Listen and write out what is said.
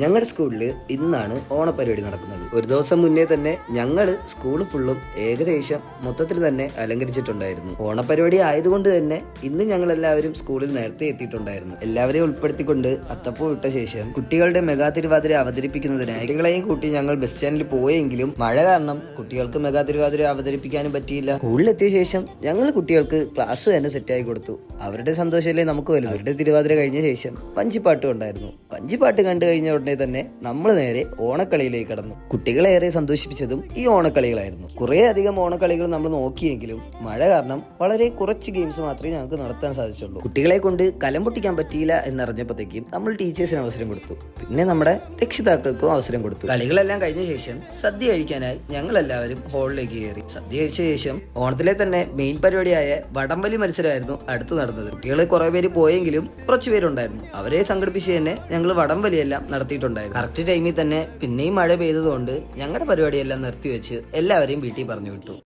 ഞങ്ങളുടെ സ്കൂളിൽ ഇന്നാണ് ഓണപ്പരിപാടി നടക്കുന്നത്. ഒരു ദിവസം മുന്നേ തന്നെ ഞങ്ങൾ സ്കൂൾ ഫുള്ളും ഏകദേശം മൊത്തത്തിൽ തന്നെ അലങ്കരിച്ചിട്ടുണ്ടായിരുന്നു. ഓണപ്പരിപാടി ആയതുകൊണ്ട് തന്നെ ഇന്ന് ഞങ്ങൾ എല്ലാവരും സ്കൂളിൽ നേരത്തെ എത്തിയിട്ടുണ്ടായിരുന്നു. എല്ലാവരെയും ഉൾപ്പെടുത്തിക്കൊണ്ട് അത്തപ്പൂ ഇട്ട ശേഷം കുട്ടികളുടെ മെഗാ തിരുവാതിര അവതരിപ്പിക്കുന്നതിനായി കുട്ടികളെയും കൂട്ടി ഞങ്ങൾ ബസ് സ്റ്റാൻഡിൽ പോയെങ്കിലും മഴ കാരണം കുട്ടികൾക്ക് മെഗാ തിരുവാതിര അവതരിപ്പിക്കാനും പറ്റിയില്ല. സ്കൂളിലെത്തിയ ശേഷം ഞങ്ങൾ കുട്ടികൾക്ക് ക്ലാസ് തന്നെ സെറ്റായി കൊടുത്തു. അവരുടെ സന്തോഷമല്ലേ നമുക്ക് വലുത്. അവരുടെ തിരുവാതിര കഴിഞ്ഞ ശേഷം വഞ്ചിപ്പാട്ടും ഉണ്ടായിരുന്നു. വഞ്ചിപ്പാട്ട് കണ്ടു കഴിഞ്ഞ ഉടനെ തന്നെ നമ്മൾ നേരെ ഓണക്കളിയിലേക്ക് കടന്നു. കുട്ടികളെ സന്തോഷിപ്പിച്ചതും ഈ ഓണക്കളികളായിരുന്നു. കുറെ അധികം ഓണക്കളികൾ നമ്മൾ നോക്കിയെങ്കിലും മഴ കാരണം വളരെ കുറച്ച് ഗെയിംസ് മാത്രമേ ഞങ്ങൾക്ക് നടത്താൻ സാധിച്ചുള്ളൂ. കുട്ടികളെ കൊണ്ട് കലം പൊട്ടിക്കാൻ പറ്റിയില്ല എന്നറിഞ്ഞപ്പോഴത്തേക്കും നമ്മൾ ടീച്ചേഴ്സിന് അവസരം കൊടുത്തു. പിന്നെ നമ്മുടെ രക്ഷിതാക്കൾക്കും അവസരം കൊടുത്തു. കളികളെല്ലാം കഴിഞ്ഞ ശേഷം സദ്യ കഴിക്കാനായി ഞങ്ങൾ എല്ലാവരും ഹാളിലേക്ക് കയറി. സദ്യ കഴിച്ച ശേഷം ഓണത്തിലെ തന്നെ മെയിൻ പരിപാടിയായ വടംവലി മത്സരമായിരുന്നു അടുത്ത് നടന്നത്. കുട്ടികൾ കുറെ പേര് പോയെങ്കിലും കുറച്ച് പേരുണ്ടായിരുന്നു. അവരെ സംഘടിപ്പിച്ച് തന്നെ ഞങ്ങൾ വടംവലിയെല്ലാം നടത്തിയിട്ടുണ്ടായിരുന്നു. കറക്റ്റ് ടൈമിൽ തന്നെ പിന്നെയും മഴ പെയ്തതുകൊണ്ട് ഞങ്ങളുടെ പരിപാടിയെല്ലാം നിർത്തിവെച്ച് എല്ലാവരെയും വീട്ടിൽ പറഞ്ഞു വിട്ടു.